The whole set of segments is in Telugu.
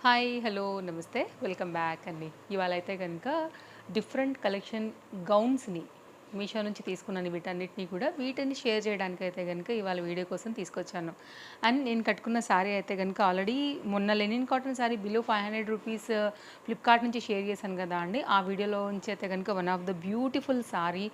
హాయ్ హలో నమస్తే వెల్కమ్ బ్యాక్ అండి. ఇవాళ అయితే కనుక డిఫరెంట్ కలెక్షన్ గౌన్స్ని మీషో నుంచి తీసుకున్నాను. వీటన్నిటిని కూడా వీటిని షేర్ చేయడానికి అయితే కనుక ఇవాళ వీడియో కోసం తీసుకొచ్చాను. అండ్ నేను కట్టుకున్న శారీ అయితే కనుక ఆల్రెడీ మొన్న linen cotton sari below 500 rupees Flipkart నుంచి షేర్ చేశాను కదా అండి. ఆ వీడియోలో నుంచి అయితే కనుక one of the beautiful sari.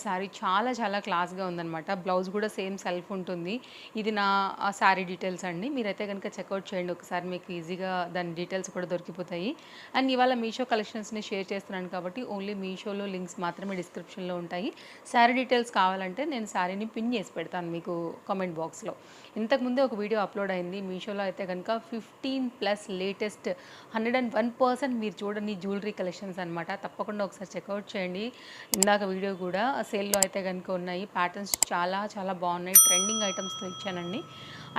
Sari చాలా చాలా క్లాస్గా ఉందన్నమాట. బ్లౌజ్ కూడా సేమ్ సెల్ఫ్ ఉంటుంది. ఇది నా శారీ డీటెయిల్స్ అండి. మీరైతే కనుక చెక్అవుట్ చేయండి ఒకసారి, మీకు ఈజీగా దాని డీటెయిల్స్ కూడా దొరికిపోతాయి. అండ్ ఇవాళ మీషో కలెక్షన్స్ని షేర్ చేస్తున్నాను కాబట్టి ఓన్లీ మీషోలో లింక్స్ మాత్రమే డిస్క్రిప్షన్లో ఉంటాయి. శారీ డీటెయిల్స్ కావాలంటే నేను శారీని పిన్ చేసి పెడతాను మీకు కామెంట్ బాక్స్లో. ఇంతకుముందే ఒక వీడియో అప్లోడ్ అయింది మీషోలో అయితే కనుక 15+ లేటెస్ట్ 101% మీరు చూడని జ్యువెలరీ కలెక్షన్స్ అనమాట. తప్పకుండా ఒకసారి చెక్అవుట్ చేయండి. ఇందాక వీడియో కూడా సేల్లో అయితే కనుక ఉన్నాయి. ప్యాటర్న్స్ చాలా చాలా బాగున్నాయి. ట్రెండింగ్ ఐటమ్స్తో ఇచ్చానండి.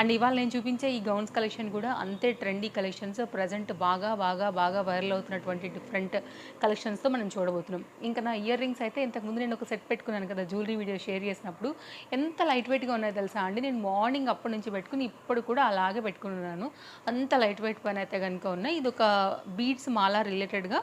అండ్ ఇవాళ నేను చూపించే ఈ గౌన్స్ కలెక్షన్ కూడా అంతే ట్రెండీ కలెక్షన్స్. ప్రజెంట్ బాగా బాగా బాగా వైరల్ అవుతున్నటువంటి డిఫరెంట్ కలెక్షన్స్తో మనం చూడబోతున్నాం. ఇంకా నా ఇయర్ రింగ్స్ అయితే ఇంతకుముందు నేను ఒక సెట్ పెట్టుకున్నాను కదా జ్యువెలరీ వీడియో షేర్ చేసినప్పుడు, ఎంత లైట్ వెయిట్గా ఉన్నాయో తెలుసా అండి. నేను మార్నింగ్ అప్పటి నుంచి పెట్టుకుని ఇప్పుడు కూడా అలాగే పెట్టుకున్నాను. అంత లైట్ వెయిట్ పైన అయితే కనుక ఉన్నాయి. ఇది ఒక బీడ్స్ మాలా రిలేటెడ్గా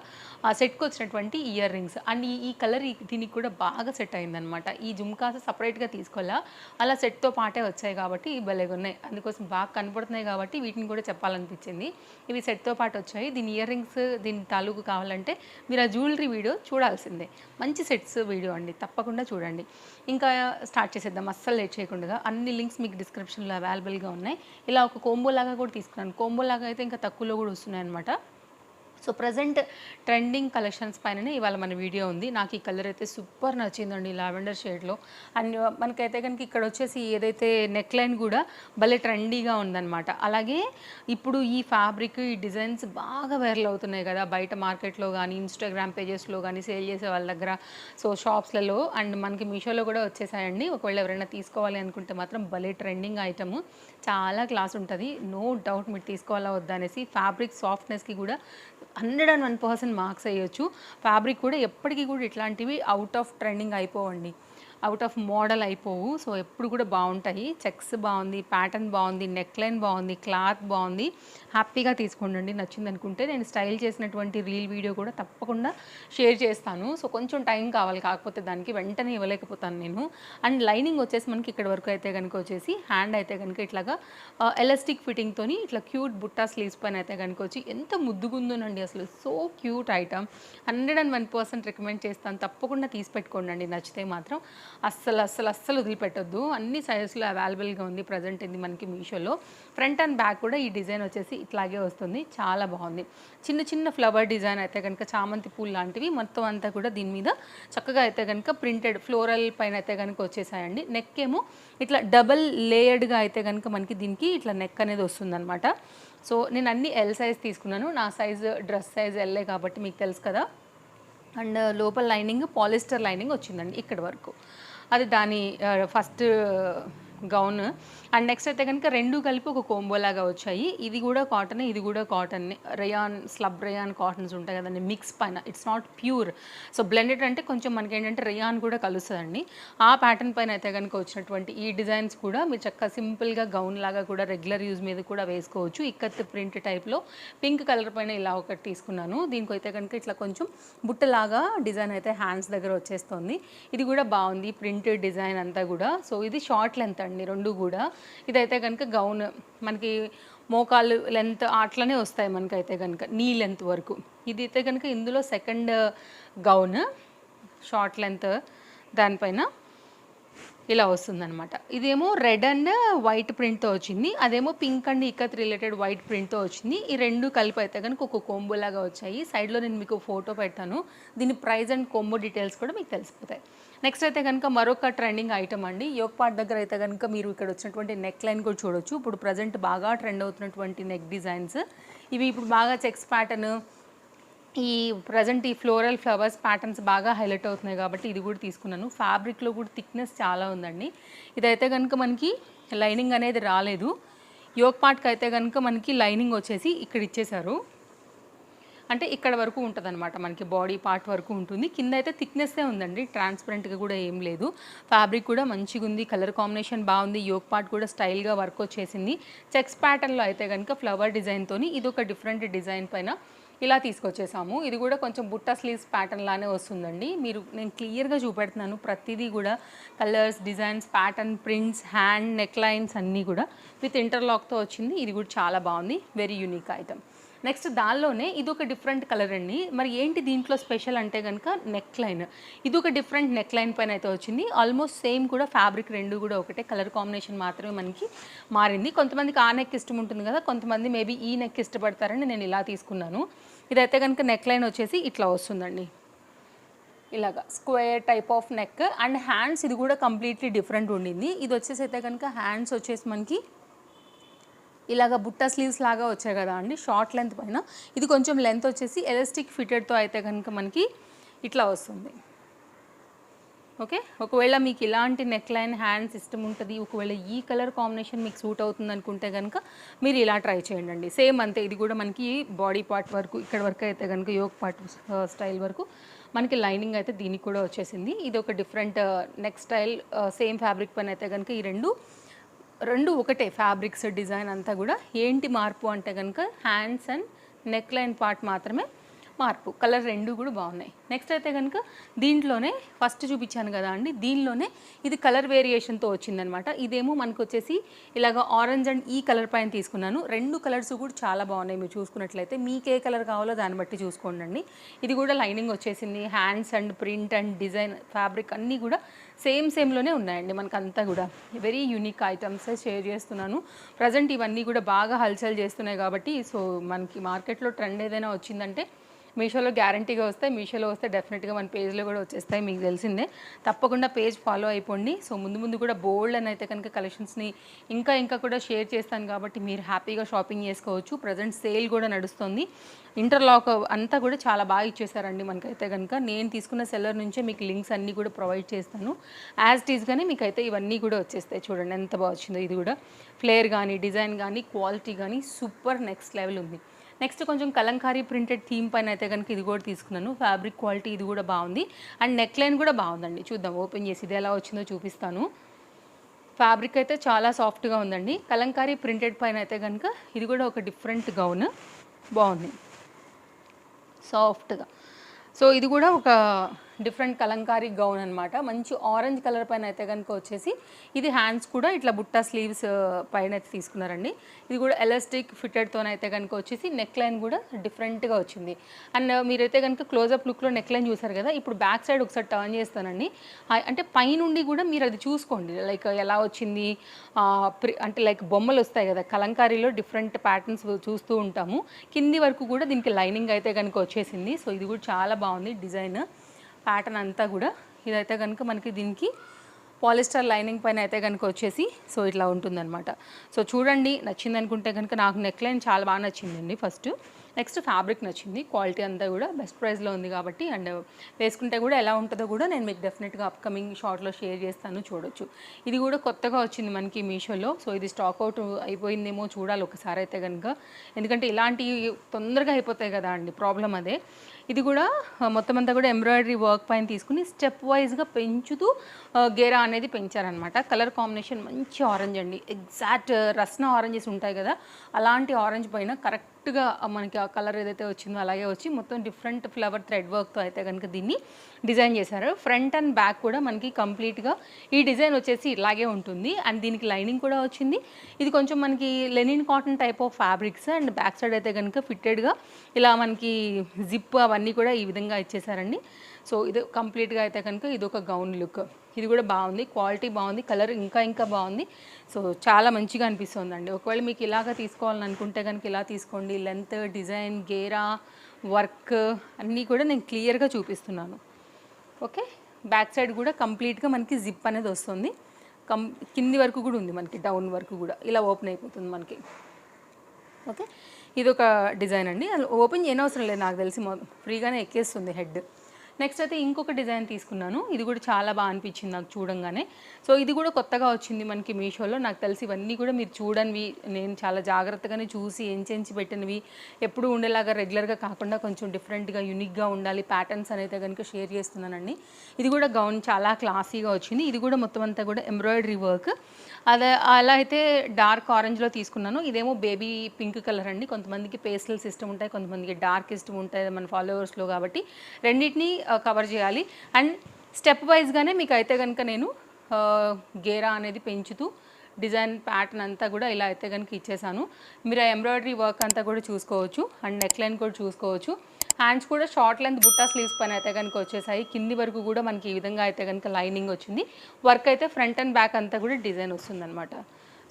ఆ సెట్కి వచ్చినటువంటి ఇయర్ రింగ్స్. అండ్ ఈ కలర్ దీనికి కూడా బాగా సెట్ అయిందనమాట. ఈ జుమ్కాస్ సపరేట్గా తీసుకోవాలా, అలా సెట్తో పాటే వచ్చాయి కాబట్టి భలేగా ఉన్నాయి. అందుకోసం బాగా కనపడుతున్నాయి కాబట్టి వీటిని కూడా చెప్పాలనిపించింది. ఇవి సెట్తో పాటు వచ్చాయి. దీని ఇయర్ రింగ్స్ దీని తాలూకు కావాలంటే మీరు ఆ జ్యువెలరీ వీడియో చూడాల్సిందే. మంచి సెట్స్ వీడియో అండి, తప్పకుండా చూడండి. ఇంకా స్టార్ట్ చేసేద్దాం అస్సలు లేట్ చేయకుండా. అన్ని లింక్స్ మీకు డిస్క్రిప్షన్లో అవైలబుల్గా ఉన్నాయి. ఇలా ఒక కోంబో లాగా కూడా తీసుకున్నాను. కోంబో లాగా అయితే ఇంకా తక్కువలో కూడా వస్తున్నాయి అనమాట. సో ప్రజెంట్ ట్రెండింగ్ కలెక్షన్స్ పైననే ఇవాళ మన వీడియో ఉంది. నాకు ఈ కలర్ అయితే సూపర్ నచ్చిందండి, లావెండర్ షేడ్లో. అండ్ మనకైతే కనుక ఇక్కడ వచ్చేసి ఏదైతే నెక్ లైన్ కూడా భలే ట్రెండీగా ఉందన్నమాట. అలాగే ఇప్పుడు ఈ ఫ్యాబ్రిక్ ఈ డిజైన్స్ బాగా వైరల్ అవుతున్నాయి కదా బయట మార్కెట్లో కానీ ఇన్స్టాగ్రామ్ పేజెస్లో కానీ సేల్ చేసే వాళ్ళ దగ్గర, సో షాప్స్లలో. అండ్ మనకి మీషోలో కూడా వచ్చేసాయండి. ఒకవేళ ఎవరైనా తీసుకోవాలి అనుకుంటే మాత్రం భలే ట్రెండింగ్ ఐటమ్, చాలా క్లాస్ ఉంటుంది. నో డౌట్ మీరు తీసుకోవాలా వద్దా అనేసి. ఫ్యాబ్రిక్ సాఫ్ట్నెస్కి కూడా 101% మార్క్స్ వేయొచ్చు. ఫ్యాబ్రిక్ కూడా ఎప్పటికీ కూడా ఇట్లాంటివి అవుట్ ఆఫ్ ట్రెండింగ్ అయిపోవండి, అవుట్ ఆఫ్ మోడల్ అయిపోవు. సో ఎప్పుడు కూడా బాగుంటాయి. చెక్స్ బాగుంది, ప్యాటర్న్ బాగుంది, నెక్ లైన్ బాగుంది, క్లాత్ బాగుంది. హ్యాపీగా తీసుకోండి. నచ్చింది అనుకుంటే నేను స్టైల్ చేసినటువంటి రీల్ వీడియో కూడా తప్పకుండా షేర్ చేస్తాను. సో కొంచెం టైం కావాలి, కాకపోతే దానికి వెంటనే ఇవ్వలేకపోతాను నేను. అండ్ లైనింగ్ వచ్చేసి మనకి ఇక్కడ వరకు అయితే కనుక వచ్చేసి హ్యాండ్ అయితే కనుక ఇట్లాగా ఎలాస్టిక్ ఫిట్టింగ్తోని ఇట్లా క్యూట్ బుట్టా స్లీవ్స్ పైన అయితే కనుక వచ్చి ఎంత ముద్దుగుందోనండి అసలు. సో క్యూట్ ఐటమ్, 101% రికమెండ్ చేస్తాను. తప్పకుండా తీసి పెట్టుకోండి నచ్చితే మాత్రం. అస్సలు వదిలిపెట్టొద్దు. అన్ని సైజెస్లో అవైలబుల్గా ఉంది ప్రజెంట్ ఇది మనకి మీషోలో. ఫ్రంట్ అండ్ బ్యాక్ కూడా ఈ డిజైన్ వచ్చేసి ఇట్లాగే వస్తుంది. చాలా బాగుంది. చిన్న చిన్న ఫ్లవర్ డిజైన్ అయితే కనుక చామంతి పూలు లాంటివి మొత్తం అంతా కూడా దీని మీద చక్కగా అయితే కనుక ప్రింటెడ్ ఫ్లోరల్ పైన అయితే కనుక వచ్చేసాయండి. నెక్ ఏమో ఇట్లా డబల్ లేయర్డ్గా అయితే కనుక మనకి దీనికి ఇట్లా నెక్ అనేది వస్తుందన్నమాట. సో నేను అన్ని ఎల్ సైజ్ తీసుకున్నాను. నా సైజు డ్రెస్ సైజ్ ఎల్లే కాబట్టి మీకు తెలుసు కదా. అండ్ లోపల లైనింగ్ పాలిస్టర్ లైనింగ్ వచ్చిందండి ఇక్కడ వరకు. అది దాని ఫస్ట్ గౌన్. అండ్ నెక్స్ట్ అయితే కనుక రెండు కలిపి ఒక కోంబోలాగా వచ్చాయి. ఇది కూడా కాటన్, ఇది కూడా cotton. Rayon slub rayon cottons ఉంటాయి కదండి మిక్స్ పైన, it's not pure. So blended అంటే కొంచెం మనకి ఏంటంటే రేయాన్ కూడా కలుస్తుందండి. ఆ ప్యాటర్న్ పైన అయితే కనుక వచ్చినటువంటి ఈ డిజైన్స్ కూడా మీరు చక్కగా సింపుల్గా గౌన్ లాగా కూడా రెగ్యులర్ యూజ్ మీద కూడా వేసుకోవచ్చు. ఇక్కత్ ప్రింట్ టైప్లో పింక్ కలర్ పైన ఇలా ఒకటి తీసుకున్నాను. దీనికి అయితే కనుక ఇట్లా కొంచెం బుట్టలాగా డిజైన్ అయితే హ్యాండ్స్ దగ్గర వచ్చేస్తుంది. ఇది కూడా బాగుంది ప్రింటెడ్ డిజైన్ అంతా కూడా. సో ఇది షార్ట్ లెంత్ అండి రెండు కూడా. ఇదైతే కనుక గౌన్ మనకి మోకాలు లెంత్ అట్లనే వస్తాయి మనకైతే కనుక నీ లెంత్ వరకు. ఇది అయితే కనుక ఇందులో సెకండ్ గౌన్ షార్ట్ లెంత్ దానిపైన ఇలా వస్తుందన్నమాట. ఇదేమో రెడ్ అండ్ వైట్ ప్రింట్తో వచ్చింది, అదేమో pink and ikat related white ప్రింట్తో వచ్చింది. ఈ రెండు కలిపి అయితే కనుక ఒక కోంబో లాగా వచ్చాయి. సైడ్లో నేను మీకు ఫోటో పెడతాను. దీని ప్రైస్ అండ్ కోంబో డీటెయిల్స్ కూడా మీకు తెలిసిపోతాయి. నెక్స్ట్ అయితే కనుక మరొక ట్రెండింగ్ ఐటమ్ అండి. యోక్ పార్ట్ దగ్గర అయితే కనుక మీరు ఇక్కడ వచ్చినటువంటి నెక్ లైన్ కూడా చూడొచ్చు. ఇప్పుడు ప్రజెంట్ బాగా ట్రెండ్ అవుతున్నటువంటి నెక్ డిజైన్స్ ఇవి. ఇప్పుడు బాగా చెక్స్ ప్యాటర్న్, ఈ ప్రజెంట్ ఈ ఫ్లోరల్ ఫ్లవర్స్ ప్యాటర్న్స్ బాగా హైలైట్ అవుతున్నాయి కాబట్టి ఇది కూడా తీసుకున్నాను. ఫ్యాబ్రిక్లో కూడా థిక్నెస్ చాలా ఉందండి. ఇదైతే కనుక మనకి లైనింగ్ అనేది రాలేదు. యోక్ పార్ట్కి అయితే కనుక మనకి లైనింగ్ వచ్చేసి ఇక్కడ ఇచ్చేశారు. అంటే ఇక్కడ వరకు ఉంటుందన్నమాట, మనకి బాడీ పార్ట్ వరకు ఉంటుంది. కింద అయితే థిక్నెస్సే ఉందండి, ట్రాన్స్పరెంట్గా కూడా ఏం లేదు. ఫ్యాబ్రిక్ కూడా మంచిగా ఉంది, కలర్ కాంబినేషన్ బాగుంది. యోక్ పార్ట్ కూడా స్టైల్గా వర్క్ వచ్చేసింది. చెక్స్ ప్యాటర్న్లో అయితే కనుక ఫ్లవర్ డిజైన్తోని ఇది ఒక డిఫరెంట్ డిజైన్ పైన ఇలా తీసుకొచ్చేసాము. ఇది కూడా కొంచెం బుట్ట స్లీవ్స్ ప్యాటర్న్ లానే వస్తుందండి. నేను క్లియర్గా చూపెడుతున్నాను, ప్రతిదీ కూడా colours, designs, pattern, prints, hand, neck lines అన్నీ కూడా విత్ ఇంటర్లాక్తో వచ్చింది. ఇది కూడా చాలా బాగుంది, వెరీ యూనిక్ ఐటమ్. నెక్స్ట్ దానిలోనే ఇది ఒక డిఫరెంట్ కలర్ అండి. మరి ఏంటి దీంట్లో స్పెషల్ అంటే కనుక నెక్ లైన్. ఇది ఒక డిఫరెంట్ నెక్ లైన్ పైన అయితే వచ్చింది. ఆల్మోస్ట్ సేమ్ కూడా ఫ్యాబ్రిక్ రెండు కూడా ఒకటే, కలర్ కాంబినేషన్ మాత్రమే మనకి మారింది. కొంతమందికి ఆ నెక్ ఇష్టం ఉంటుంది కదా, కొంతమంది మేబీ ఈ నెక్ ఇష్టపడతారని నేను ఇలా తీసుకున్నాను. ఇదైతే కనుక నెక్ లైన్ వచ్చేసి ఇట్లా వస్తుందండి, ఇలాగా square type of neck. And hands ఇది కూడా కంప్లీట్లీ డిఫరెంట్ ఉండింది. ఇది వచ్చేసి అయితే కనుక హ్యాండ్స్ వచ్చేసి మనకి ఇలాగ బుట్ట స్లీవ్స్ లాగా వచ్చాయి కదా అండి, షార్ట్ లెంత్ పైన. ఇది కొంచెం లెంత్ వచ్చేసి ఎలాస్టిక్ ఫిటెడ్తో అయితే కనుక మనకి ఇట్లా వస్తుంది. ఓకే, ఒకవేళ మీకు ఇలాంటి నెక్ లైన్ హ్యాండ్ సిస్టమ్ ఉంటుంది, ఒకవేళ ఈ కలర్ కాంబినేషన్ మీకు సూట్ అవుతుంది అనుకుంటే కనుక మీరు ఇలా ట్రై చేయండి. సేమ్ అంతే, ఇది కూడా మనకి బాడీ పార్ట్ వరకు ఇక్కడ వరకు అయితే కనుక యోక్ పార్ట్ స్టైల్ వరకు మనకి లైనింగ్ అయితే దీనికి కూడా వచ్చేసింది. ఇది ఒక different neck style, same fabric పైన అయితే కనుక ఈ రెండు ఒకటే ఫ్యాబ్రిక్స్, డిజైన్ అంతా కూడా. ఏంటి మార్పు అంటే కనుక hands and neck line part మాత్రమే మార్పు, కలర్ రెండు కూడా బాగున్నాయి. నెక్స్ట్ అయితే కనుక దీంట్లోనే ఫస్ట్ చూపించాను కదా అండి, దీనిలోనే ఇది కలర్ వేరియేషన్తో వచ్చిందనమాట. ఇదేమో మనకు వచ్చేసి ఇలాగ ఆరెంజ్ అండ్ ఈ కలర్ పైన తీసుకున్నాను. రెండు కలర్స్ కూడా చాలా బాగున్నాయి. మీరు చూసుకున్నట్లయితే మీకు ఏ కలర్ కావాలో దాన్ని బట్టి చూసుకోండి. ఇది కూడా లైనింగ్ వచ్చేసింది. Hands and print and design, fabric అన్నీ కూడా సేమ్లోనే ఉన్నాయండి. మనకు అంతా కూడా వెరీ యూనిక్ ఐటమ్స్ షేర్ చేస్తున్నాను. ప్రజెంట్ ఇవన్నీ కూడా బాగా హల్చల్ చేస్తున్నాయి కాబట్టి, సో మనకి మార్కెట్లో ట్రెండ్ ఏదైనా వచ్చిందంటే మీషోలో గ్యారంటీగా వస్తాయి. మీషోలో వస్తే డెఫినెట్గా మన పేజ్లో కూడా వచ్చేస్తాయి, మీకు తెలిసిందే. తప్పకుండా పేజ్ ఫాలో అయిపోండి. సో ముందు కూడా బోల్డ్ అని అయితే కనుక కలెక్షన్స్ని ఇంకా కూడా షేర్ చేస్తాను కాబట్టి మీరు హ్యాపీగా షాపింగ్ చేసుకోవచ్చు. ప్రజెంట్ సేల్ కూడా నడుస్తుంది. ఇంటర్లాక్ అంతా కూడా చాలా బాగా ఇచ్చేసారండి మనకైతే కనుక. నేను తీసుకున్న సెల్లర్ నుంచే మీకు లింక్స్ అన్నీ కూడా ప్రొవైడ్ చేస్తాను. యాజ్ ఇట్ ఈస్ కానీ మీకైతే ఇవన్నీ కూడా వచ్చేస్తాయి. చూడండి ఎంత బాగా వచ్చిందో. ఇది కూడా ఫ్లేర్ కానీ, డిజైన్ కానీ, క్వాలిటీ కానీ సూపర్ నెక్స్ట్ లెవెల్ ఉంది. నెక్స్ట్ కొంచెం కలంకారీ ప్రింటెడ్ థీమ్ పైన అయితే కనుక ఇది కూడా తీసుకున్నాను. ఫ్యాబ్రిక్ క్వాలిటీ ఇది కూడా బాగుంది. అండ్ నెక్ లైన్ కూడా బాగుందండి. చూద్దాం, ఓపెన్ చేసి ఇది ఎలా వచ్చిందో చూపిస్తాను. ఫ్యాబ్రిక్ అయితే చాలా సాఫ్ట్గా ఉందండి. కలంకారీ ప్రింటెడ్ పైన అయితే కనుక ఇది కూడా ఒక డిఫరెంట్ గౌన్ బాగుంది, సాఫ్ట్గా. సో ఇది కూడా ఒక డిఫరెంట్ కలంకారీ గౌన్ అనమాట. మంచి ఆరెంజ్ కలర్ పైన అయితే కనుక వచ్చేసి ఇది హ్యాండ్స్ కూడా ఇట్లా బుట్టా స్లీవ్స్ పైన అయితే తీసుకున్నారండి. ఇది కూడా ఎలాస్టిక్ ఫిటెడ్తోనైతే కనుక వచ్చేసి నెక్ లైన్ కూడా డిఫరెంట్గా వచ్చింది. అండ్ మీరైతే కనుక క్లోజప్ లుక్లో నెక్ లైన్ చూసారు కదా, ఇప్పుడు బ్యాక్ సైడ్ ఒకసారి టర్న్ చేస్తానండి. అంటే పైనుండి కూడా మీరు అది చూసుకోండి, లైక్ ఎలా వచ్చింది. అంటే లైక్ బొమ్మలు వస్తాయి కదా కలంకారీలో, డిఫరెంట్ ప్యాటర్న్స్ చూస్తూ ఉంటాము. కింది వరకు కూడా దీనికి లైనింగ్ అయితే కనుక వచ్చేసింది. సో ఇది కూడా చాలా బాగుంది డిజైన్ ప్యాటర్న్ అంతా కూడా. ఇదైతే కనుక మనకి దీనికి పాలిస్టర్ లైనింగ్ పైన అయితే కనుక వచ్చేసి సో ఇట్లా ఉంటుందన్నమాట. సో చూడండి, నచ్చింది అనుకుంటే కనుక నాకు నెక్ లైన్ చాలా బాగా నచ్చిందండి ఫస్ట్. నెక్స్ట్ ఫ్యాబ్రిక్ నచ్చింది, క్వాలిటీ అంతా కూడా బెస్ట్ ప్రైస్లో ఉంది కాబట్టి. అండ్ వేసుకుంటే కూడా ఎలా ఉంటుందో కూడా నేను మీకు డెఫినెట్గా అప్కమింగ్ షార్ట్లో షేర్ చేస్తాను, చూడొచ్చు. ఇది కూడా కొత్తగా వచ్చింది మనకి మీషోలో. సో ఇది స్టాక్ అవుట్ అయిపోయిందేమో చూడాలి ఒకసారి అయితే కనుక, ఎందుకంటే ఇలాంటివి తొందరగా అయిపోతాయి కదా అండి, ప్రాబ్లం అదే. ఇది కూడా మొత్తం అంతా కూడా ఎంబ్రాయిడరీ వర్క్ పైన తీసుకుని స్టెప్ వైజ్గా పెంచుతూ గేరా అనేది పెంచారనమాట. కలర్ కాంబినేషన్ మంచి ఆరెంజ్ అండి, ఎగ్జాక్ట్ రస్నా ఆరెంజెస్ ఉంటాయి కదా అలాంటి ఆరెంజ్ పైన కరెక్ట్గా మనకి ఆ కలర్ ఏదైతే వచ్చిందో అలాగే వచ్చి మొత్తం డిఫరెంట్ ఫ్లవర్ థ్రెడ్ వర్క్తో అయితే కనుక దీన్ని డిజైన్ చేశారు. ఫ్రంట్ అండ్ బ్యాక్ కూడా మనకి కంప్లీట్గా ఈ డిజైన్ వచ్చేసి ఇలాగే ఉంటుంది. అండ్ దీనికి లైనింగ్ కూడా వచ్చింది. ఇది కొంచెం మనకి linen cotton type of fabrics. And back side అయితే కనుక ఫిట్టెడ్గా ఇలా మనకి జిప్ అవన్నీ కూడా ఈ విధంగా ఇచ్చేసారండి. సో ఇది కంప్లీట్గా అయితే కనుక ఇది ఒక గౌన్ లుక్. ఇది కూడా బాగుంది, క్వాలిటీ బాగుంది, కలర్ ఇంకా బాగుంది. సో చాలా మంచిగా అనిపిస్తుందండి. ఒకవేళ మీకు ఇలాగ తీసుకోవాలని అనుకుంటే కనుక ఇలా తీసుకోండి. లెంత్, డిజైన్, గేరా, వర్క్ అన్నీ కూడా నేను క్లియర్గా చూపిస్తున్నాను. ఓకే, బ్యాక్ సైడ్ కూడా కంప్లీట్గా మనకి జిప్ అనేది వస్తుంది. కింది వరకు కూడా ఉంది మనకి, డౌన్ వరకు కూడా ఇలా ఓపెన్ అయిపోతుంది మనకి. ఓకే, ఇది ఒక డిజైన్ అండి. ఓపెన్ చేయనవసరం లేదు, నాకు తెలిసి ఫ్రీగానే ఎక్కేస్తుంది హెడ్. నెక్స్ట్ అయితే ఇంకొక డిజైన్ తీసుకున్నాను. ఇది కూడా చాలా బాగా అనిపించింది నాకు చూడంగానే. సో ఇది కూడా కొత్తగా వచ్చింది మనకి మీషోలో. నాకు తెలిసి ఇవన్నీ కూడా మీరు చూడనివి, నేను చాలా జాగ్రత్తగానే చూసి ఎంచెంచి పెట్టినవి, ఎప్పుడు ఉండేలాగా రెగ్యులర్గా కాకుండా కొంచెం డిఫరెంట్గా యూనిక్గా ఉండాలి ప్యాటర్న్స్ అనేది కనుక షేర్ చేస్తున్నానండి. ఇది కూడా గౌన్ చాలా క్లాసీగా వచ్చింది. ఇది కూడా మొత్తం అంతా కూడా ఎంబ్రాయిడరీ వర్క్. అలా అయితే డార్క్ ఆరెంజ్లో తీసుకున్నాను. ఇదేమో బేబీ పింక్ కలర్ అండి. కొంతమందికి పేస్టల్స్ ఇష్టం ఉంటాయి, కొంతమందికి డార్క్ ఇష్టం ఉంటాయి మన ఫాలోవర్స్లో. కాబట్టి రెండింటినీ కవర్ చేయాలి. అండ్ స్టెప్ వైజ్గానే మీకు అయితే కనుక నేను గేరా అనేది పెంచుతూ డిజైన్ ప్యాటర్న్ అంతా కూడా ఇలా అయితే కనుక ఇచ్చేసాను. మీరు ఆ ఎంబ్రాయిడరీ వర్క్ అంతా కూడా చూసుకోవచ్చు. అండ్ నెక్ లైన్ కూడా చూసుకోవచ్చు. హ్యాండ్స్ కూడా షార్ట్ లెంత్ బుట్టా స్లీవ్స్ పైన అయితే కనుక వచ్చేసాయి. కింది వరకు కూడా మనకి ఈ విధంగా అయితే కనుక లైనింగ్ వచ్చింది. వర్క్ అయితే ఫ్రంట్ అండ్ బ్యాక్ అంతా కూడా డిజైన్ వస్తుందన్నమాట.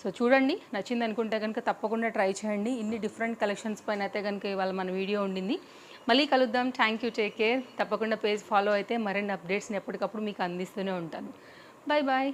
సో చూడండి, నచ్చింది అనుకుంటే కనుక తప్పకుండా ట్రై చేయండి. ఇన్ని డిఫరెంట్ కలెక్షన్స్ పైన అయితే కనుక ఇవాళ మన వీడియో ఉండింది. మళ్ళీ కలుద్దాం. Thank you, take care. తప్పకుండా పేజ్ ఫాలో అయితే మరిన్ని అప్డేట్స్ని ఎప్పటికప్పుడు మీకు అందిస్తూనే ఉంటాను. Bye bye.